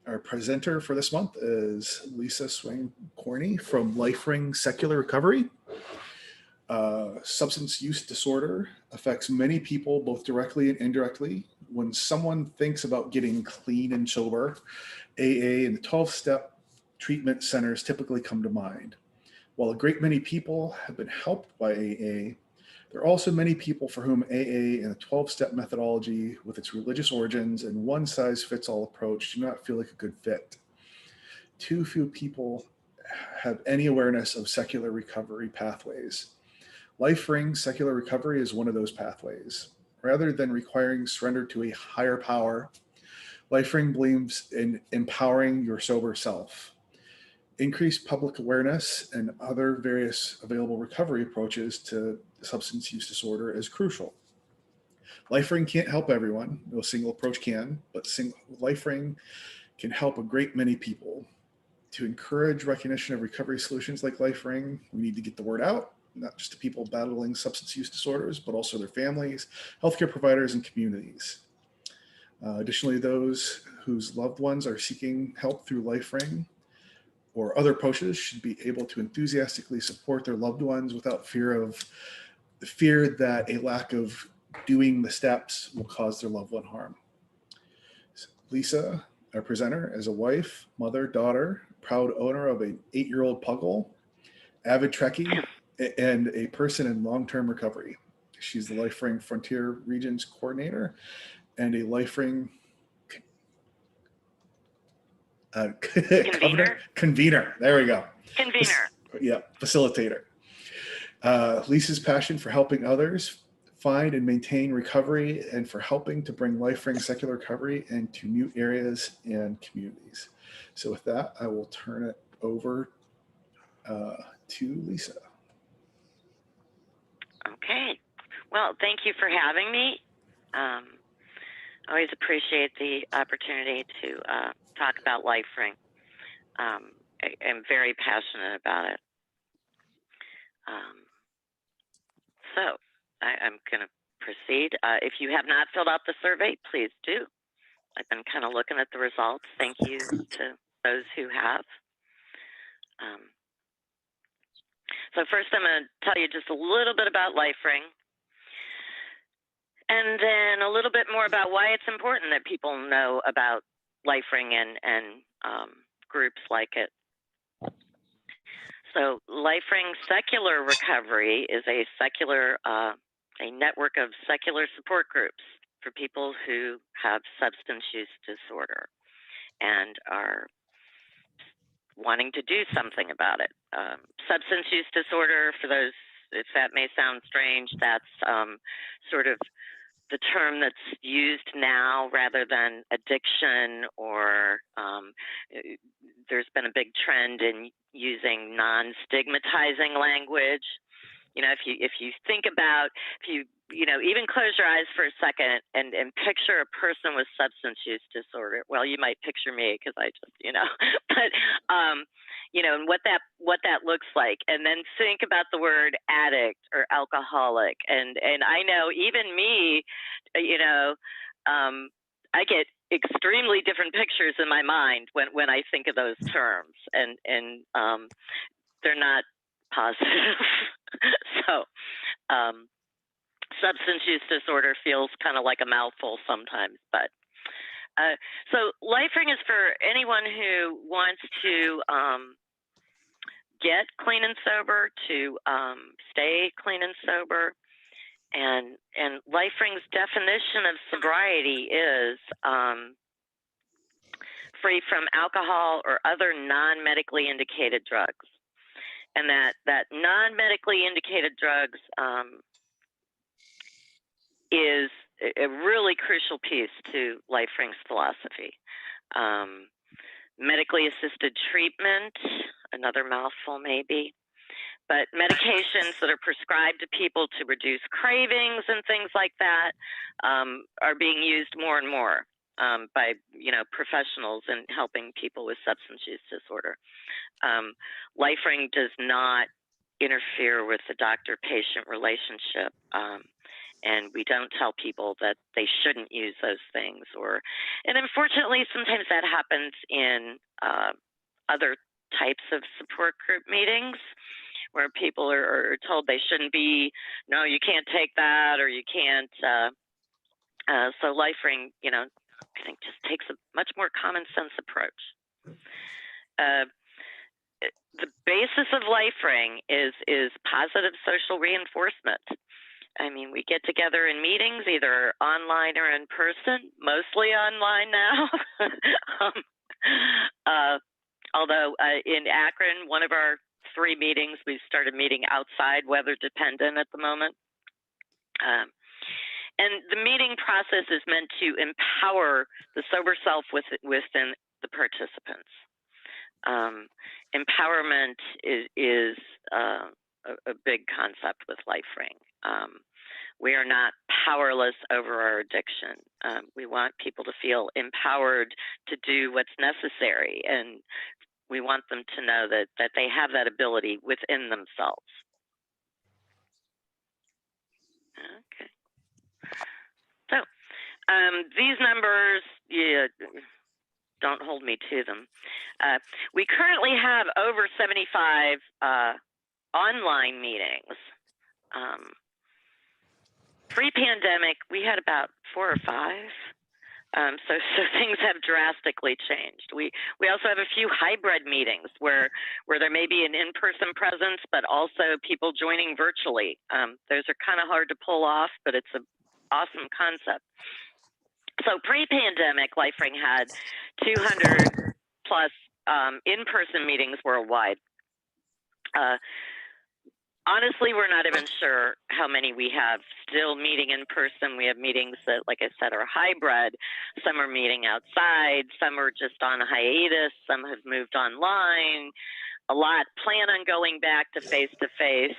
Our presenter for this month is Lisa Swing-Comey from LifeRing Secular Recovery. Substance use disorder affects many people both directly and indirectly. When someone thinks about getting clean and sober, AA and the 12-step treatment centers typically come to mind. While a great many people have been helped by AA, there are also many people for whom AA and the 12-step methodology with its religious origins and one-size-fits-all approach do not feel like a good fit. Too few people have any awareness of secular recovery pathways. LifeRing Secular Recovery is one of those pathways. Rather than requiring surrender to a higher power, LifeRing believes in empowering your sober self. Increased public awareness and other various available recovery approaches to substance use disorder is crucial. LifeRing can't help everyone, no single approach can, but LifeRing can help a great many people. To encourage recognition of recovery solutions like LifeRing, we need to get the word out, not just to people battling substance use disorders, but also their families, healthcare providers, and communities. Additionally, those whose loved ones are seeking help through LifeRing or other approaches should be able to enthusiastically support their loved ones without fear that a lack of doing the steps will cause their loved one harm. Lisa, our presenter, is a wife, mother, daughter, proud owner of an 8-year-old puggle, avid Trekkie, and a person in long-term recovery. She's the LifeRing Frontier Regions Coordinator and a LifeRing convener. There we go. Convener. Facilitator. Lisa's passion for helping others find and maintain recovery and for helping to bring LifeRing Secular Recovery into new areas and communities. So with that, I will turn it over to Lisa. Okay. Well, thank you for having me. Always appreciate the opportunity to talk about LifeRing. I'm very passionate about it. So I'm going to proceed. If you have not filled out the survey, please do. I've been kind of looking at the results. Thank you to those who have. So first I'm going to tell you just a little bit about LifeRing, and then a little bit more about why it's important that people know about LifeRing and groups like it. So LifeRing Secular Recovery is a network of secular support groups for people who have substance use disorder and are wanting to do something about it. Substance use disorder, for those, if that may sound strange, that's sort of the term that's used now rather than addiction, or there's been a big trend in using non-stigmatizing language. You know, if you think about, even close your eyes for a second and picture a person with substance use disorder. Well, you might picture me because I just, but and what that looks like, and then think about the word addict or alcoholic. And I know even me, I get extremely different pictures in my mind when I think of those terms, and they're not positive. So substance use disorder feels kind of like a mouthful sometimes, but so LifeRing is for anyone who wants to get clean and sober, to stay clean and sober. And LifeRing's definition of sobriety is free from alcohol or other non-medically indicated drugs. And that non-medically indicated drugs is a really crucial piece to LifeRing's philosophy. Medically assisted treatment, another mouthful maybe, but medications that are prescribed to people to reduce cravings and things like that are being used more and more by professionals in helping people with substance use disorder. LifeRing does not interfere with the doctor-patient relationship. and we don't tell people that they shouldn't use those things. And unfortunately, sometimes that happens in other types of support group meetings where people are told they shouldn't be, no, you can't take that, or you can't. So LifeRing, I think just takes a much more common sense approach. The basis of LifeRing is positive social reinforcement. I mean, we get together in meetings, either online or in person, mostly online now. Although in Akron, one of our 3 meetings, we started meeting outside, weather dependent at the moment. And the meeting process is meant to empower the sober self within the participants. Empowerment is a big concept with LifeRing. We are not powerless over our addiction. We want people to feel empowered to do what's necessary, and we want them to know that they have that ability within themselves. Okay. So these numbers, don't hold me to them. We currently have over 75 online meetings. Pre-pandemic, we had about 4 or 5. So things have drastically changed. We also have a few hybrid meetings where there may be an in-person presence, but also people joining virtually. Those are kind of hard to pull off, but it's an awesome concept. So pre-pandemic, LifeRing had 200 plus in-person meetings worldwide. Honestly, we're not even sure how many we have still meeting in person. We have meetings that, like I said, are hybrid. Some are meeting outside. Some are just on hiatus. Some have moved online. A lot plan on going back to face-to-face.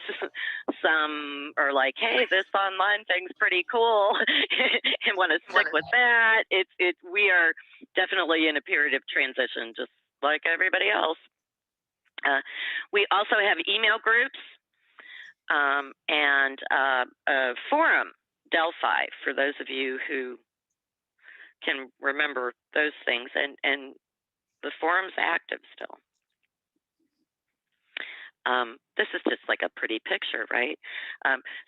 Some are like, hey, this online thing's pretty cool and want to stick with that. We are definitely in a period of transition, just like everybody else. We also have email groups. And a forum, Delphi, for those of you who can remember those things, and the forum's active still. This is just like a pretty picture, right?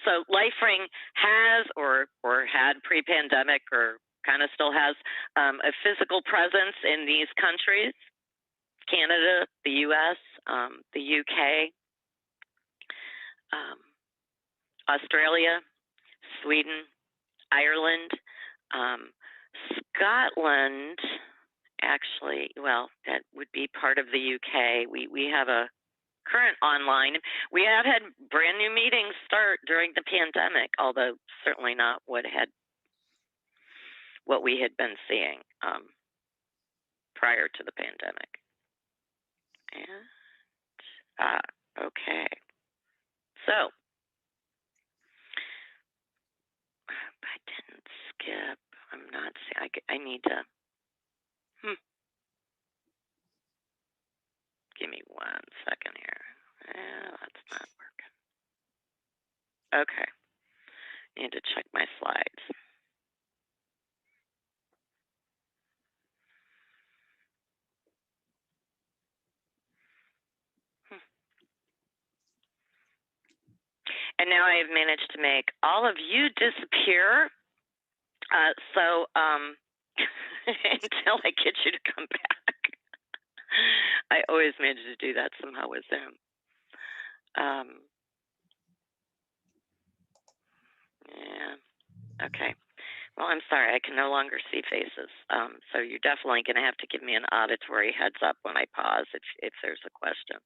So LifeRing has or had pre-pandemic, or kind of still has, a physical presence in these countries: Canada, the US, the UK, Australia, Sweden, Ireland, Scotland. Actually, well, that would be part of the UK. We have a current online. We have had brand new meetings start during the pandemic, although certainly not what we had been seeing prior to the pandemic. And okay, so I didn't skip. I'm not. I need to. Give me 1 second here. That's not working. Okay. Need to check my slides. And now I have managed to make all of you disappear. So until I get you to come back. I always manage to do that somehow with Zoom. Yeah. Okay. Well, I'm sorry. I can no longer see faces. So you're definitely going to have to give me an auditory heads up when I pause if there's a question.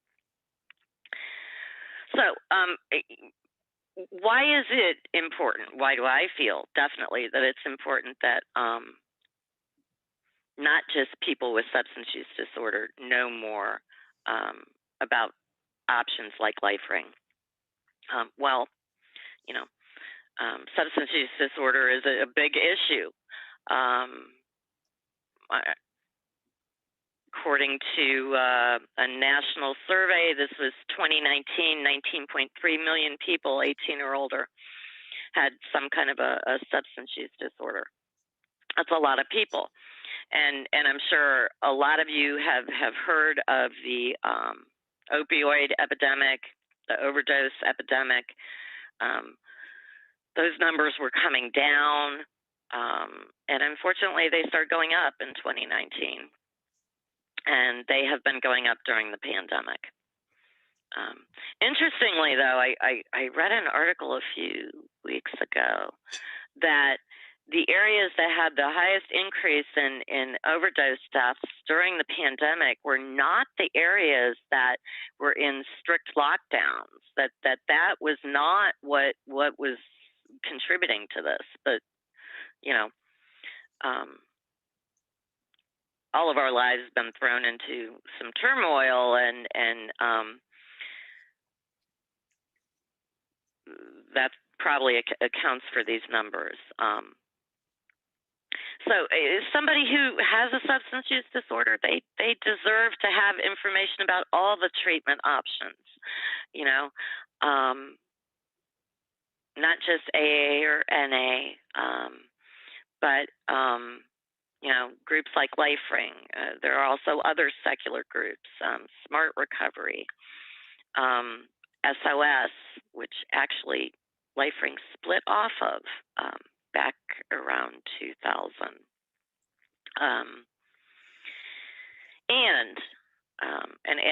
So why is it important? Why do I feel definitely that it's important that not just people with substance use disorder know more about options like LifeRing? Well, substance use disorder is a big issue. According to a national survey, this was 2019, 19.3 million people 18 or older had some kind of a substance use disorder. That's a lot of people. And I'm sure a lot of you have heard of the opioid epidemic, the overdose epidemic. Those numbers were coming down, and unfortunately they started going up in 2019. And they have been going up during the pandemic. Interestingly, though, I read an article a few weeks ago that the areas that had the highest increase in overdose deaths during the pandemic were not the areas that were in strict lockdowns. That was not what was contributing to this. But all of our lives have been thrown into some turmoil, and that probably accounts for these numbers. So somebody who has a substance use disorder, they deserve to have information about all the treatment options, not just AA or NA, but groups like LifeRing. There are also other secular groups, Smart Recovery, SOS, which actually LifeRing split off of back around 2000. And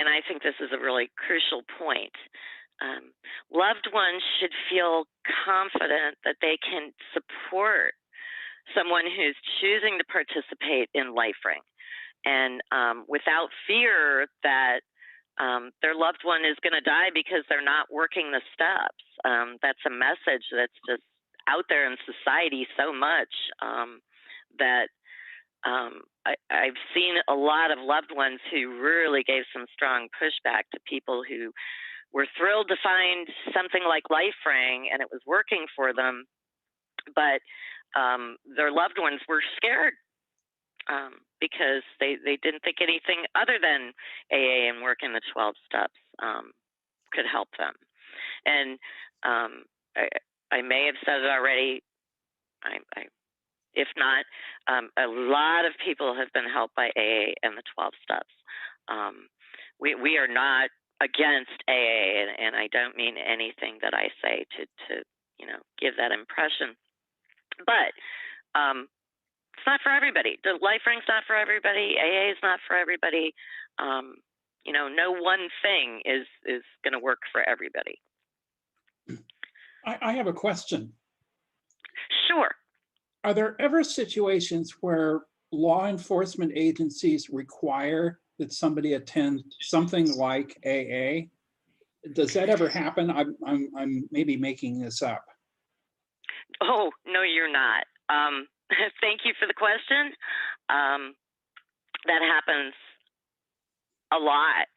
I think this is a really crucial point. Loved ones should feel confident that they can support someone who's choosing to participate in LifeRing, and without fear that their loved one is going to die because they're not working the steps. That's a message that's just out there in society so much that I've seen a lot of loved ones who really gave some strong pushback to people who were thrilled to find something like LifeRing and it was working for them, but their loved ones were scared because they didn't think anything other than AA and working the 12 steps could help them. And I may have said it already. If not, a lot of people have been helped by AA and the 12 steps. We are not against AA, and I don't mean anything that I say to give that impression. But it's not for everybody. The LifeRing's not for everybody. AA is not for everybody. No one thing is going to work for everybody. I have a question. Sure. Are there ever situations where law enforcement agencies require that somebody attend something like AA? Does that ever happen? I'm maybe making this up. Oh, no, you're not. Thank you for the question. That happens a lot.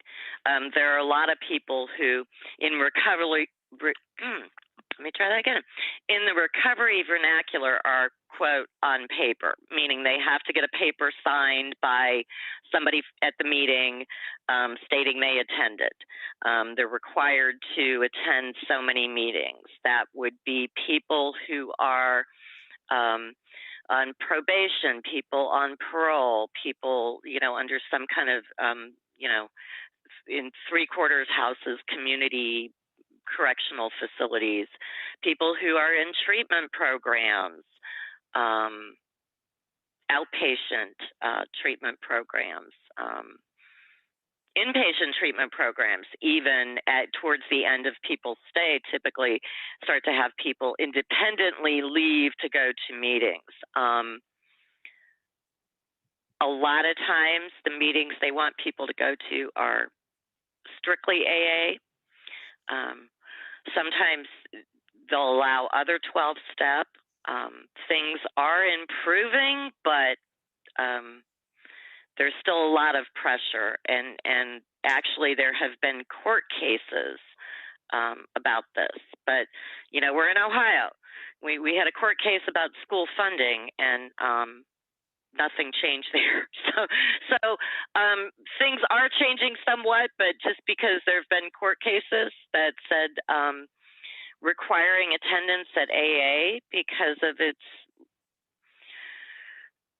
There are a lot of people who in recovery, let me try that again. In the recovery vernacular are, quote, on paper, meaning they have to get a paper signed by somebody at the meeting stating they attended. They're required to attend so many meetings. That would be people who are on probation, people on parole, people, under some kind of, in three-quarters houses, community correctional facilities, people who are in treatment programs, outpatient treatment programs, inpatient treatment programs, even towards the end of people's stay, typically start to have people independently leave to go to meetings. A lot of times the meetings they want people to go to are strictly AA. Sometimes they'll allow other 12-step. Things are improving, but there's still a lot of pressure. And actually there have been court cases about this. But, we're in Ohio. We had a court case about school funding, and nothing changed there. So things are changing somewhat, but just because there have been court cases that said requiring attendance at AA because of its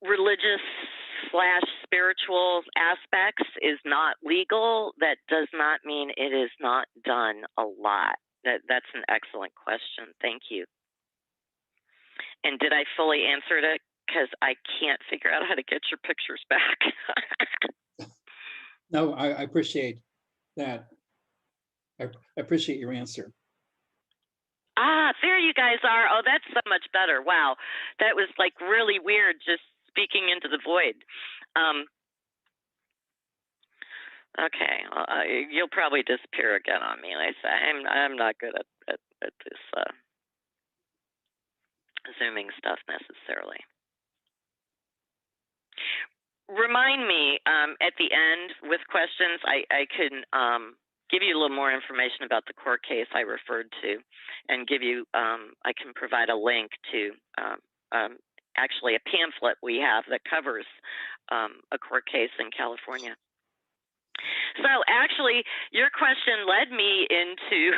religious / spiritual aspects is not legal, that does not mean it is not done a lot. That's an excellent question. Thank you. And did I fully answer it? Because I can't figure out how to get your pictures back. No, I appreciate that. I appreciate your answer. Ah, there you guys are. Oh, that's so much better. Wow. That was like really weird just speaking into the void. Okay. Well, you'll probably disappear again on me, Lisa. I'm not good at this Zooming stuff necessarily. Remind me at the end with questions. I can give you a little more information about the court case I referred to, and give you. I can provide a link to actually a pamphlet we have that covers a court case in California. So actually, your question led me into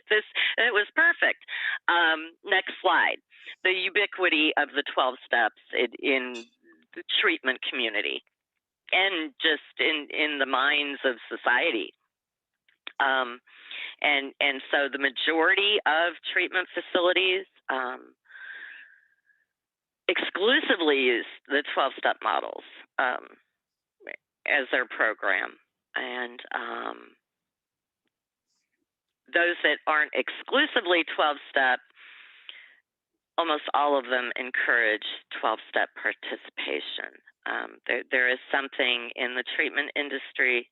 this. It was perfect. Next slide. The ubiquity of the 12 steps in the treatment community and just in the minds of society. And so the majority of treatment facilities exclusively use the 12-step models as their program. And those that aren't exclusively 12-step, almost all of them encourage 12-step participation. There is something in the treatment industry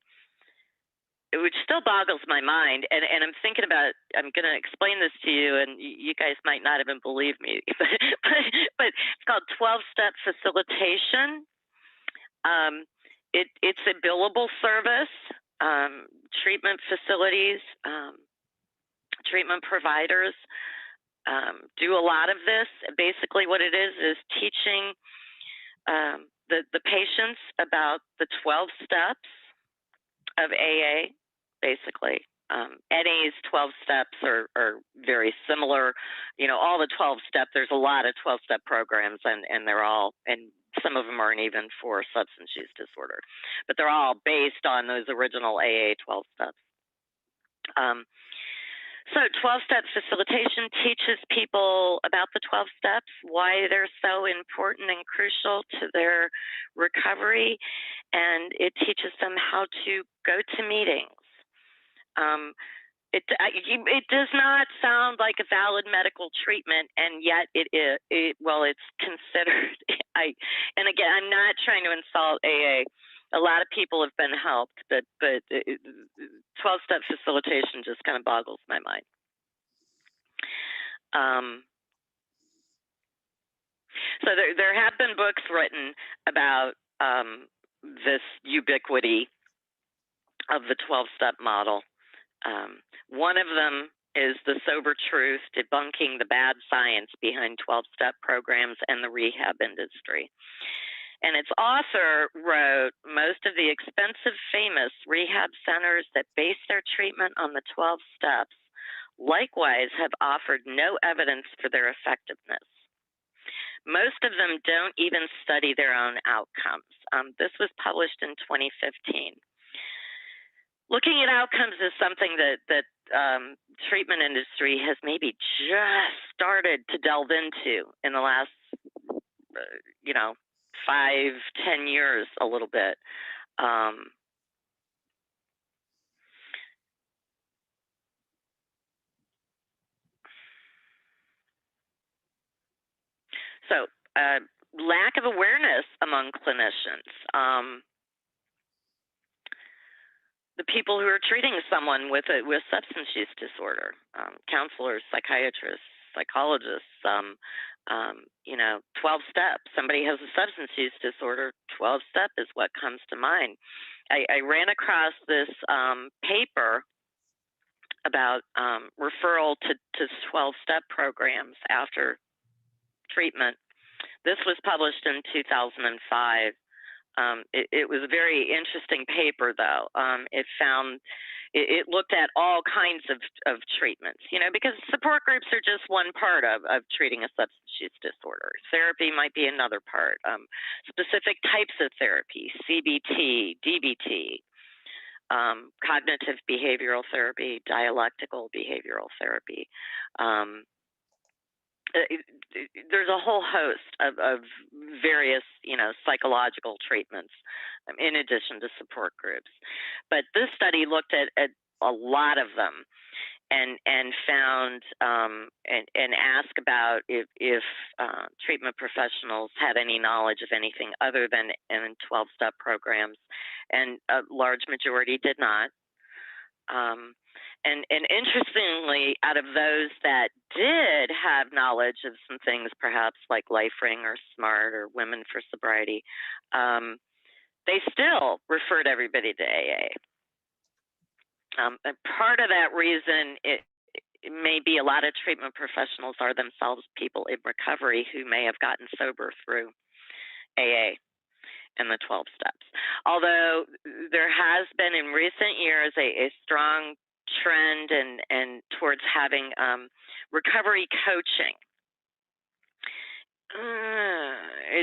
which still boggles my mind, and I'm thinking about, I'm going to explain this to you, and you guys might not even believe me, but it's called 12-step facilitation. It's a billable service. Treatment facilities, treatment providers do a lot of this. Basically what it is teaching the patients about the 12 steps of AA, basically. NA's 12 steps are very similar. You know, all the 12 step, there's a lot of 12-step programs, and they're all, and some of them aren't even for substance use disorder, but they're all based on those original AA 12 steps. So 12-step facilitation teaches people about the 12 steps, why they're so important and crucial to their recovery, and it teaches them how to go to meetings. It does not sound like a valid medical treatment, and yet it is. Well, it's considered. And again, I'm not trying to insult AA. A lot of people have been helped, but 12-step facilitation just kind of boggles my mind. So there have been books written about this ubiquity of the 12-step model. One of them is The Sober Truth, Debunking the Bad Science Behind 12-Step Programs and the Rehab Industry. And its author wrote, most of the expensive, famous rehab centers that base their treatment on the 12 steps likewise have offered no evidence for their effectiveness. Most of them don't even study their own outcomes. This was published in 2015. Looking at outcomes is something that treatment industry has maybe just started to delve into in the last, 5-10 years, a little bit. So lack of awareness among clinicians. The people who are treating someone with substance use disorder, counselors, psychiatrists, psychologists, 12 steps. Somebody has a substance use disorder, 12 step is what comes to mind. I ran across this paper about referral to 12-step programs after treatment. This was published in 2005. It was a very interesting paper, though. It looked at all kinds of treatments, because support groups are just one part of treating a substance use disorder. Therapy might be another part. Specific types of therapy, CBT, DBT, cognitive behavioral therapy, dialectical behavioral therapy. There's a whole host of various, psychological treatments in addition to support groups. But this study looked at a lot of them and found and asked about if treatment professionals had any knowledge of anything other than in 12-step programs, and a large majority did not. And interestingly, out of those that did have knowledge of some things, perhaps like LifeRing or SMART or Women for Sobriety, they still referred everybody to AA. And part of that reason, it may be a lot of treatment professionals are themselves people in recovery who may have gotten sober through AA and the 12 steps. Although there has been in recent years a strong trend and towards having recovery coaching.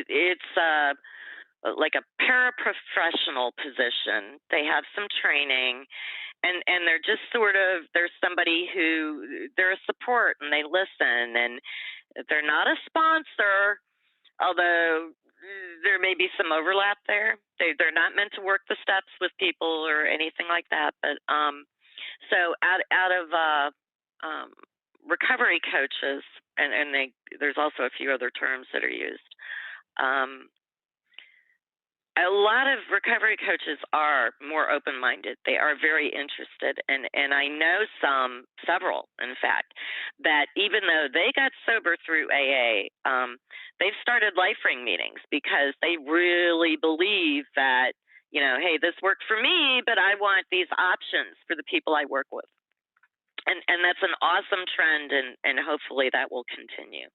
It's like a paraprofessional position. They have some training, and they're just there's somebody who they're a support, and they listen, and they're not a sponsor, although there may be some overlap there. They're not meant to work the steps with people or anything like that. But so out of recovery coaches, and there's also a few other terms that are used. A lot of recovery coaches are more open-minded. They are very interested, and I know several, in fact, that even though they got sober through AA, they've started LifeRing meetings because they really believe that, hey, this worked for me, but I want these options for the people I work with. And that's an awesome trend, and hopefully that will continue.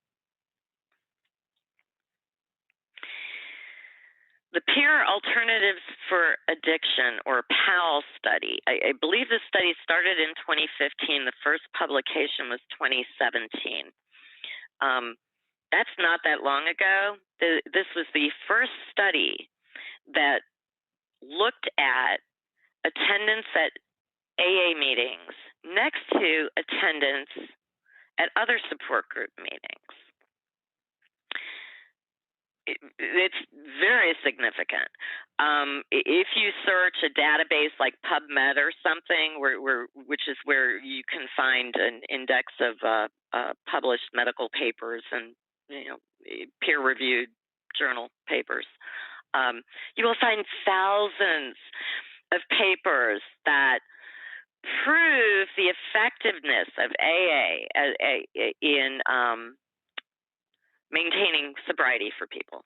The Peer Alternatives for Addiction, or PAL study, I believe this study started in 2015. The first publication was 2017. That's not that long ago. This was the first study that looked at attendance at AA meetings next to attendance at other support group meetings. It's very significant. If you search a database like PubMed or something, which is where you can find an index of published medical papers and peer-reviewed journal papers, you will find thousands of papers that prove the effectiveness of AA in maintaining sobriety for people.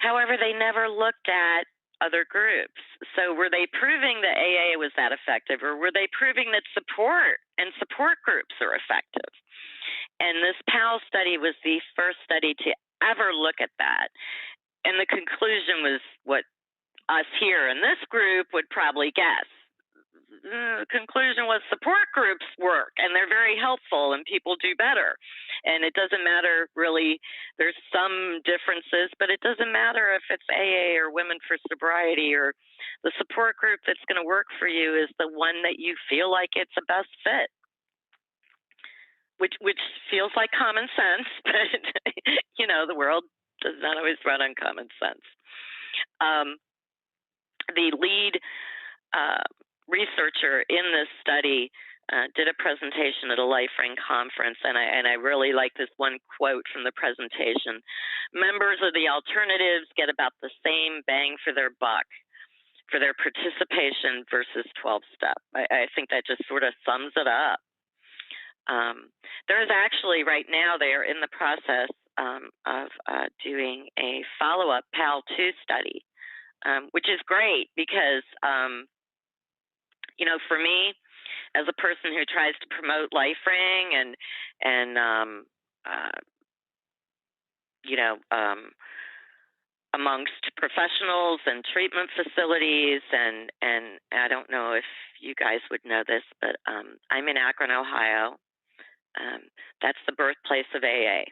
However, they never looked at other groups. So were they proving that AA was that effective, or were they proving that support groups are effective? And this PAL study was the first study to ever look at that. And the conclusion was what us here in this group would probably guess. The conclusion was support groups work, and they're very helpful, and people do better. And it doesn't matter, really, there's some differences, but it doesn't matter if it's AA or Women for Sobriety, or the support group that's going to work for you is the one that you feel like it's a best fit, which feels like common sense, but the world does not always run on common sense. The lead researcher in this study did a presentation at a LifeRing conference, and I really like this one quote from the presentation. Members of the alternatives get about the same bang for their buck for their participation versus 12-step. I think that just sort of sums it up. There is actually right now, they are in the process of doing a follow-up PAL-2 study, which is great because for me, as a person who tries to promote LifeRing and amongst professionals and treatment facilities, and I don't know if you guys would know this, but I'm in Akron, Ohio. That's the birthplace of AA.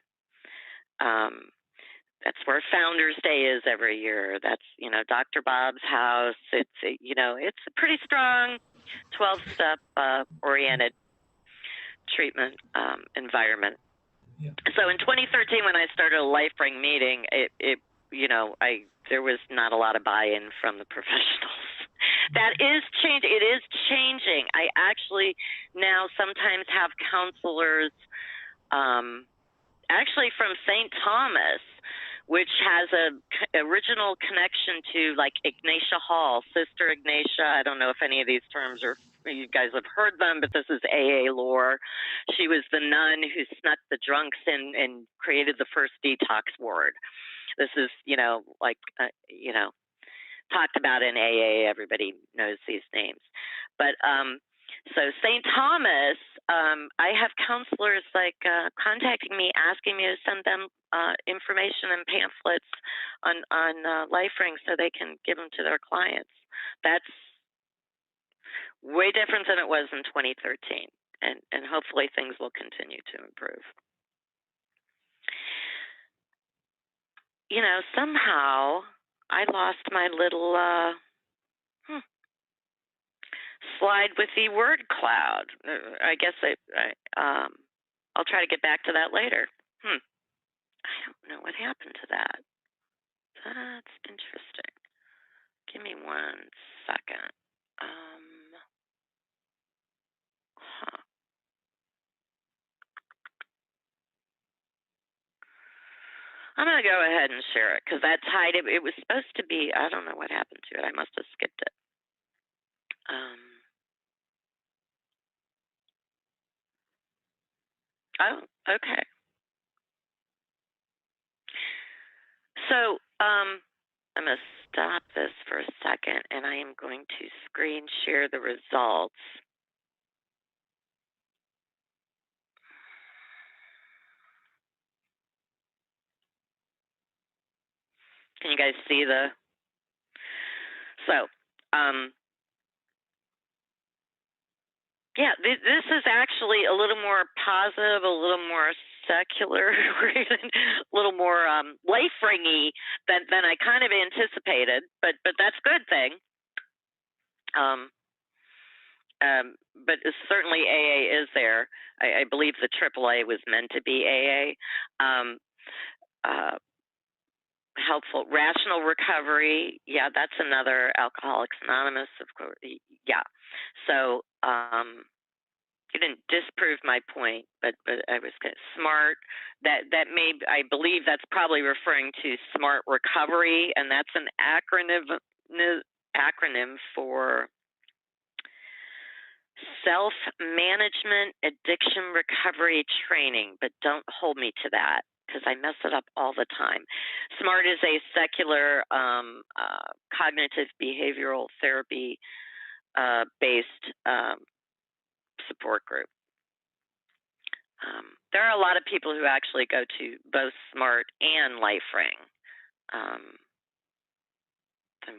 That's where Founders Day is every year. That's, you know, Dr. Bob's house. It's, you know, it's a pretty strong 12-step oriented treatment environment. Yeah. So in 2013, when I started a LifeRing meeting, you know, there was not a lot of buy-in from the professionals. That is changing. It is changing. I actually now sometimes have counselors, actually from St. Thomas, which has a original connection to like Ignatia Hall, Sister Ignatia. I don't know if any of these terms are, you guys have heard them, but this is AA lore. She was the nun who snuck the drunks in and created the first detox ward. This is, you know, like, you know, talked about in AA. Everybody knows these names. But so St. Thomas, I have counselors like contacting me, asking me to send them information and pamphlets on LifeRing so they can give them to their clients. That's way different than it was in 2013, and hopefully things will continue to improve. You know, somehow I lost my little slide with the word cloud. I guess I'll try to get back to that later. I don't know what happened to that. That's interesting. Give me 1 second. I'm going to go ahead and share it because that tied it. It was supposed to be, I don't know what happened to it. I must have skipped it. Oh, okay. So I'm going to stop this for a second, and I am going to screen share the results. Can you guys see the? So, yeah, this is actually a little more positive, a little more secular, a little more life-ringy than I kind of anticipated, but that's a good thing. But certainly AA is there. I believe the AAA was meant to be AA. Helpful, rational recovery. Yeah, that's another Alcoholics Anonymous, of course. Yeah. So you didn't disprove my point, but I was smart. That may, I believe that's probably referring to smart recovery, and that's an acronym for self-management addiction recovery training, but don't hold me to that because I mess it up all the time. SMART is a secular cognitive behavioral therapy based support group. There are a lot of people who actually go to both SMART and LifeRing. I'm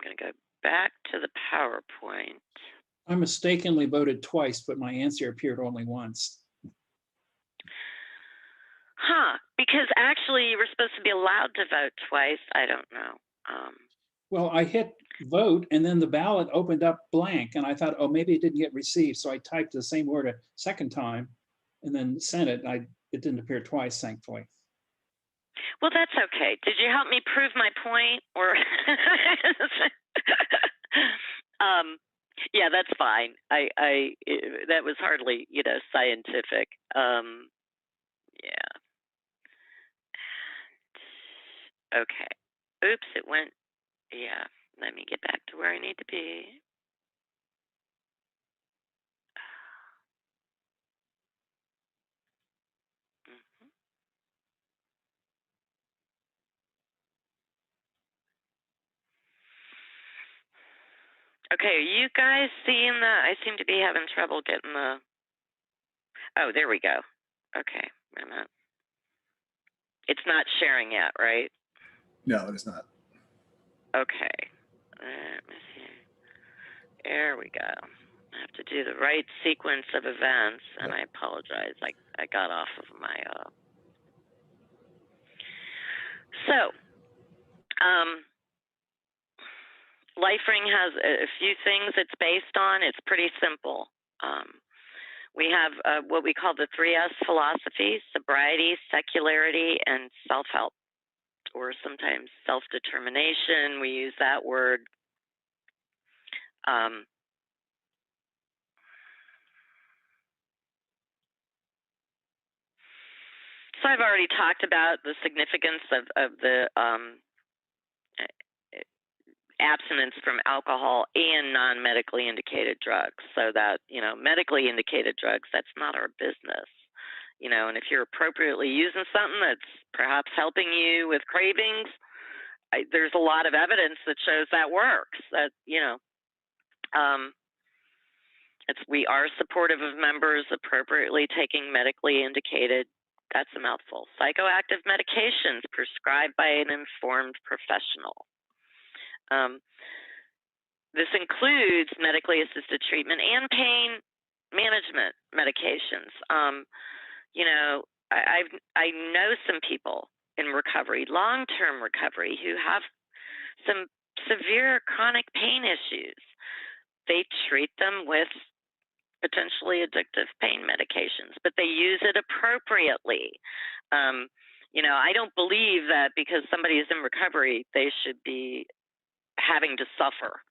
going to go back to the PowerPoint. I mistakenly voted twice, but my answer appeared only once. Because actually you were supposed to be allowed to vote twice. I don't know. Well, I hit vote and then the ballot opened up blank and I thought, oh, maybe it didn't get received. So I typed the same word a second time and then sent it. It didn't appear twice, thankfully. Well, that's okay. Did you help me prove my point? Or yeah, that's fine. That was hardly, scientific. Yeah. Okay. Oops, it went. Yeah. Let me get back to where I need to be. Okay, are you guys seeing the? I seem to be having trouble getting the. Oh, there we go. Okay, wait a minute. It's not sharing yet, right? No, it is not. Okay. Let me see. There we go. I have to do the right sequence of events, and I apologize. I got off of my. So, LifeRing has a few things it's based on. It's pretty simple. We have what we call the 3S philosophy: sobriety, secularity, and self-help, or sometimes self-determination. We use that word. So I've already talked about the significance of the abstinence from alcohol and non-medically indicated drugs. So that, medically indicated drugs, that's not our business. And if you're appropriately using something that's perhaps helping you with cravings, there's a lot of evidence that shows that works. That, we are supportive of members appropriately taking medically indicated, that's a mouthful, psychoactive medications prescribed by an informed professional. This includes medically assisted treatment and pain management medications. I know some people in recovery, long-term recovery, who have some severe chronic pain issues. They treat them with potentially addictive pain medications, but they use it appropriately. I don't believe that because somebody is in recovery, they should be having to suffer.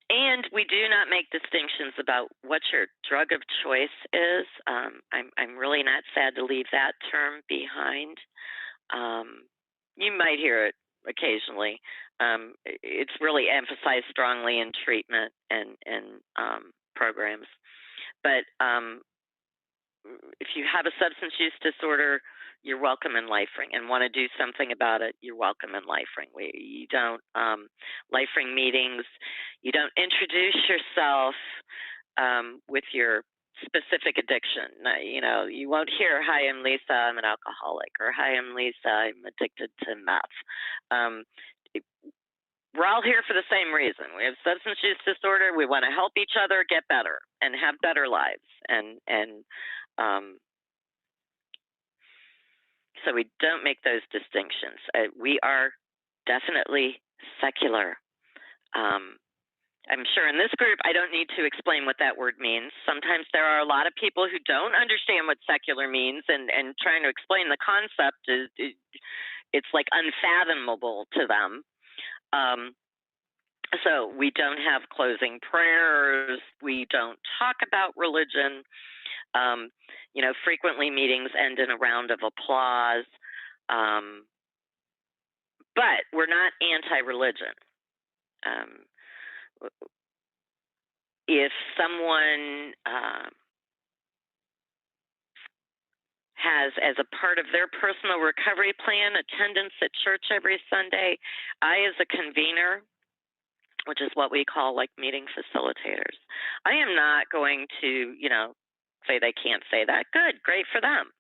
And we do not make distinctions about what your drug of choice is. I'm really not sad to leave that term behind. You might hear it occasionally. It's really emphasized strongly in treatment and programs. But if you have a substance use disorder, you're welcome in LifeRing, and want to do something about it, you're welcome in LifeRing. You don't LifeRing meetings. You don't introduce yourself with your specific addiction. You won't hear, "Hi, I'm Lisa. I'm an alcoholic," or, "Hi, I'm Lisa. I'm addicted to meth." We're all here for the same reason. We have substance use disorder. We want to help each other get better and have better lives, and so we don't make those distinctions. We are definitely secular. I'm sure in this group, I don't need to explain what that word means. Sometimes there are a lot of people who don't understand what secular means, and trying to explain the concept it's like unfathomable to them. So we don't have closing prayers. We don't talk about religion. Frequently meetings end in a round of applause. But we're not anti-religion. If someone has, as a part of their personal recovery plan, attendance at church every Sunday, I, as a convener, which is what we call like meeting facilitators, I am not going to, say they can't say that. Good, great for them.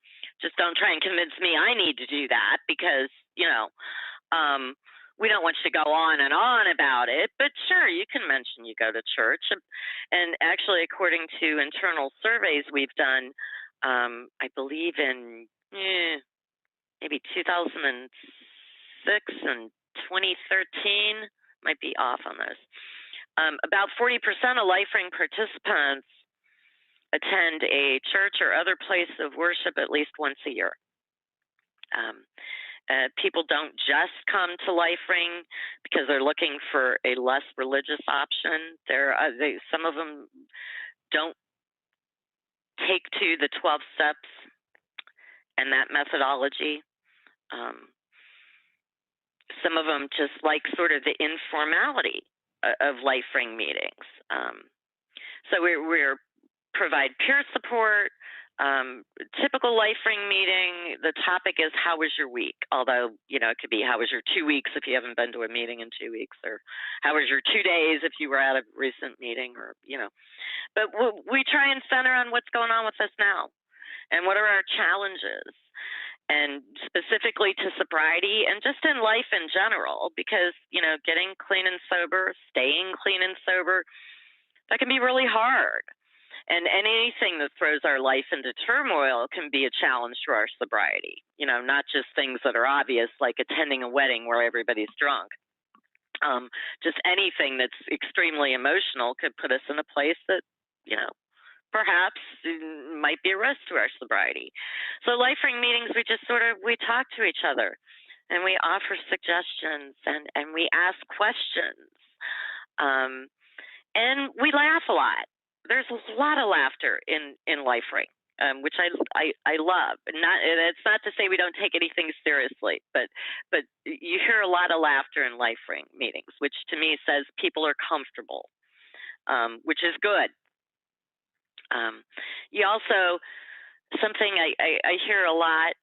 Just don't try and convince me I need to do that, because, we don't want you to go on and on about it. But sure, you can mention you go to church. And actually, according to internal surveys we've done, I believe in maybe 2006 and 2013, might be off on this. About 40% of LifeRing participants attend a church or other place of worship at least once a year. People don't just come to LifeRing because they're looking for a less religious option. Some of them don't take to the 12 steps and that methodology. Some of them just like sort of the informality of LifeRing meetings. So we're provide peer support. Typical LifeRing meeting, the topic is, how was your week? Although, it could be, how was your 2 weeks if you haven't been to a meeting in 2 weeks, or how was your 2 days if you were at a recent meeting, or, But we try and center on what's going on with us now and what are our challenges. and specifically to sobriety and just in life in general, because, you know, getting clean and sober, staying clean and sober, that can be really hard. And anything that throws our life into turmoil can be a challenge to our sobriety. You know, not just things that are obvious, like attending a wedding where everybody's drunk. Just anything that's extremely emotional could put us in a place that, you know, perhaps might be a risk to our sobriety. So LifeRing meetings, we talk to each other, and we offer suggestions, and we ask questions, and we laugh a lot. There's a lot of laughter in LifeRing, which I love. It's not to say we don't take anything seriously, but you hear a lot of laughter in LifeRing meetings, which to me says people are comfortable, which is good. You also, something I hear a lot,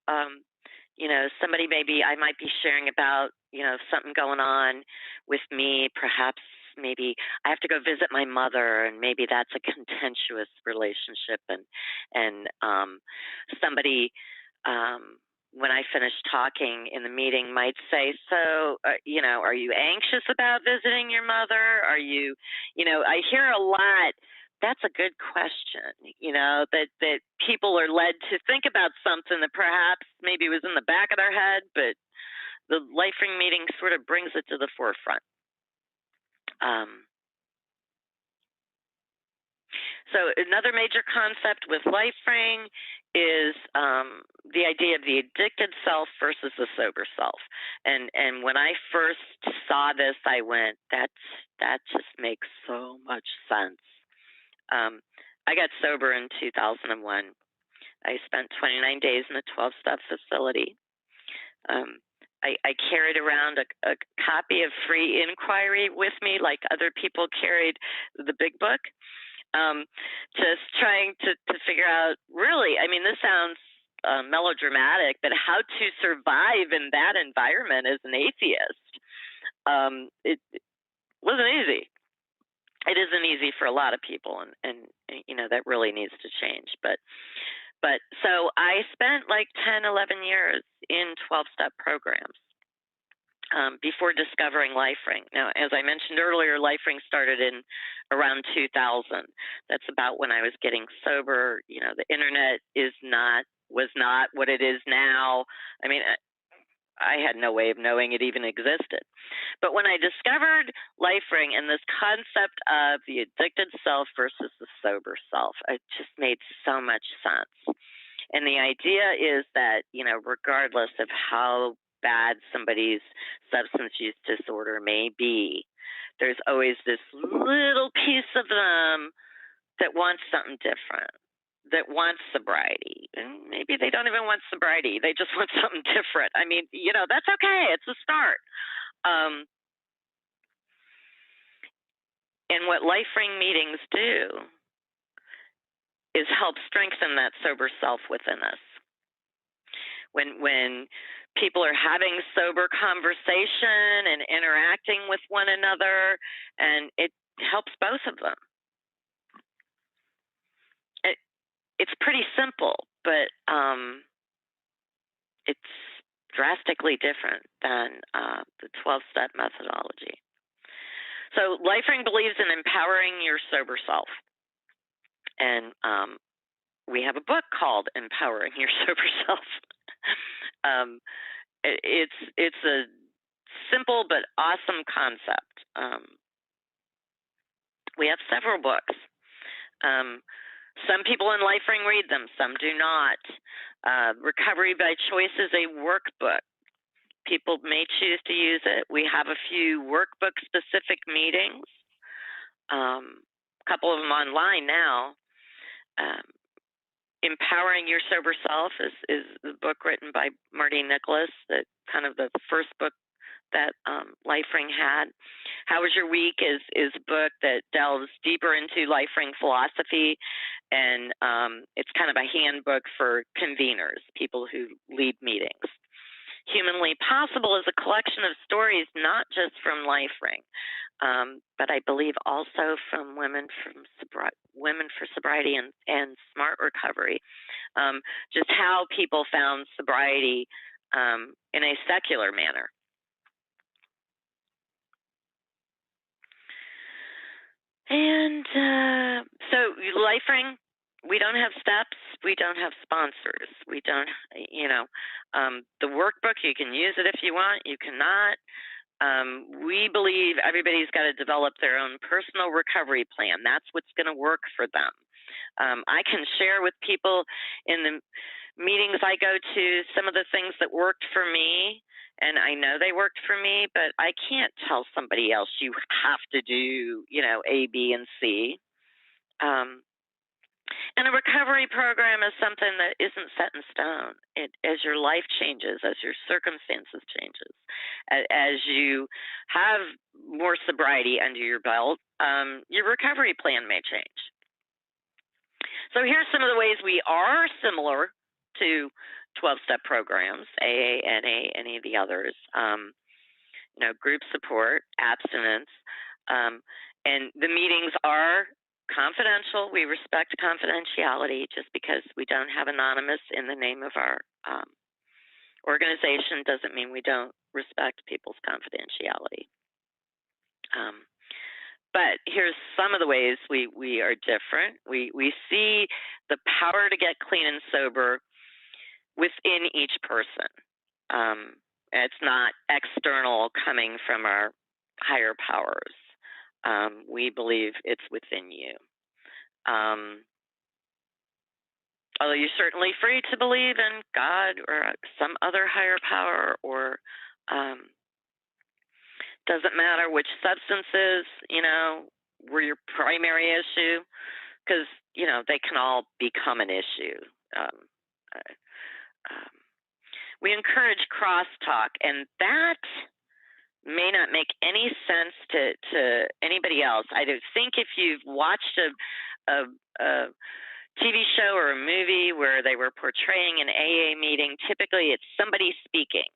you know, somebody I might be sharing about, you know, something going on with me, perhaps maybe I have to go visit my mother, and maybe that's a contentious relationship, and somebody, when I finish talking in the meeting, might say, so, you know, are you anxious about visiting your mother? Are you, you know, I hear a lot. That's a good question, you know, that people are led to think about something that perhaps maybe was in the back of their head, but the LifeRing meeting sort of brings it to the forefront. So another major concept with LifeRing is the idea of the addicted self versus the sober self. And when I first saw this, I went, that just makes so much sense. I got sober in 2001. I spent 29 days in a 12-step facility. I carried around a copy of Free Inquiry with me, like other people carried the big book, just trying to figure out, really, I mean, this sounds melodramatic, but how to survive in that environment as an atheist. It wasn't easy. It isn't easy for a lot of people, and you know, that really needs to change. But so I spent like 10, 11 years in 12-step programs before discovering LifeRing. Now, as I mentioned earlier, LifeRing started in around 2000. That's about when I was getting sober. You know, the internet was not what it is now. I mean, I had no way of knowing it even existed. But when I discovered LifeRing and this concept of the addicted self versus the sober self, it just made so much sense. And the idea is that, you know, regardless of how bad somebody's substance use disorder may be, there's always this little piece of them that wants something different, that wants sobriety. And maybe they don't even want sobriety. They just want something different. I mean, you know, that's okay. It's a start. And what LifeRing meetings do is help strengthen that sober self within us. When people are having sober conversation and interacting with one another, and it helps both of them. It's pretty simple, but it's drastically different than the 12-step methodology. So LifeRing believes in empowering your sober self. And we have a book called Empowering Your Sober Self. It's a simple but awesome concept. We have several books. Some people in LifeRing read them, some do not. Recovery by Choice is a workbook. People may choose to use it. We have a few workbook-specific meetings, a couple of them online now. Empowering Your Sober Self is the book written by Marty Nicholas, that kind of the first book that LifeRing had. How Was Your Week is a book that delves deeper into LifeRing philosophy, and it's kind of a handbook for conveners, people who lead meetings. Humanly Possible is a collection of stories not just from LifeRing, but I believe also from Women for Sobriety and Smart Recovery. Just how people found sobriety in a secular manner. And so LifeRing, we don't have steps. We don't have sponsors. We don't, the workbook, you can use it if you want. You cannot. We believe everybody's got to develop their own personal recovery plan. That's what's going to work for them. I can share with people in the meetings I go to some of the things that worked for me, and I know they worked for me, but I can't tell somebody else you have to do, A, B, and C. And a recovery program is something that isn't set in stone. As your life changes, as your circumstances changes, as you have more sobriety under your belt, your recovery plan may change. So here's some of the ways we are similar to 12-step programs, AA, NA, any of the others. Group support, abstinence, and the meetings are confidential. We respect confidentiality. Just because we don't have anonymous in the name of our organization doesn't mean we don't respect people's confidentiality. But here's some of the ways we are different. We see the power to get clean and sober within each person. It's not external coming from our higher powers. We believe it's within you. Although you're certainly free to believe in God or some other higher power, or doesn't matter which substances, were your primary issue, because, they can all become an issue. We encourage crosstalk, and that may not make any sense to anybody else. I think if you've watched a TV show or a movie where they were portraying an AA meeting, typically it's somebody speaking,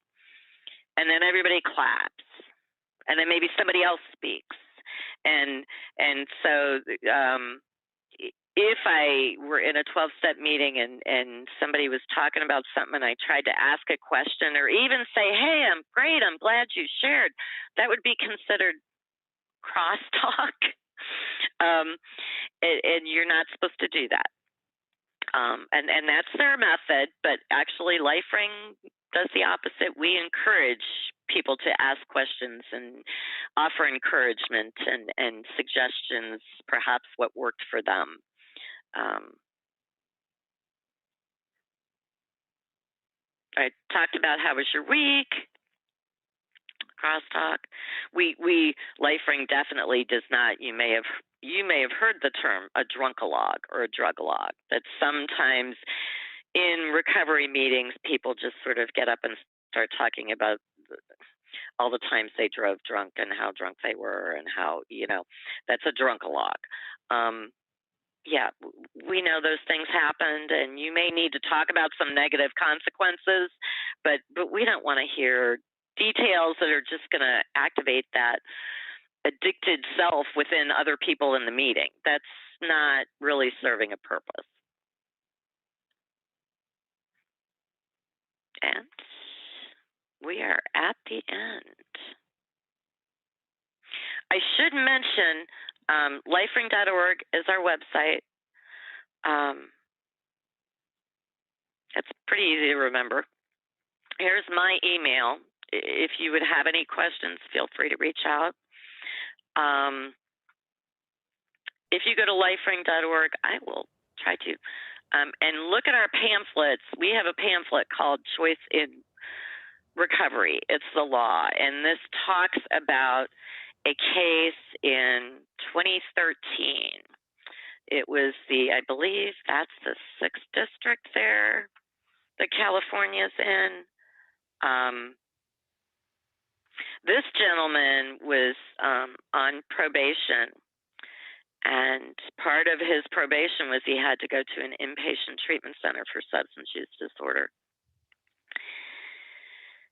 and then everybody claps, and then maybe somebody else speaks, and so if I were in a 12-step meeting and somebody was talking about something and I tried to ask a question or even say, hey, I'm great, I'm glad you shared, that would be considered crosstalk. And you're not supposed to do that. And that's their method, but actually LifeRing does the opposite. We encourage people to ask questions and offer encouragement and suggestions, perhaps what worked for them. I talked about how was your week, crosstalk. We LifeRing definitely does not. You may have heard the term a drunkalog or a drugalog. That sometimes in recovery meetings, people just sort of get up and start talking about all the times they drove drunk and how drunk they were and how, that's a drunkalog. Yeah, we know those things happened, and you may need to talk about some negative consequences, but we don't want to hear details that are just going to activate that addicted self within other people in the meeting. That's not really serving a purpose. And we are at the end. I should mention LifeRing.org is our website. It's pretty easy to remember. Here's my email. If you would have any questions, feel free to reach out. If you go to LifeRing.org, I will try to. And look at our pamphlets. We have a pamphlet called Choice in Recovery. It's the law. And this talks about a case in 2013. It was I believe that's the 6th district there that California's in. This gentleman was on probation, and part of his probation was he had to go to an inpatient treatment center for substance use disorder.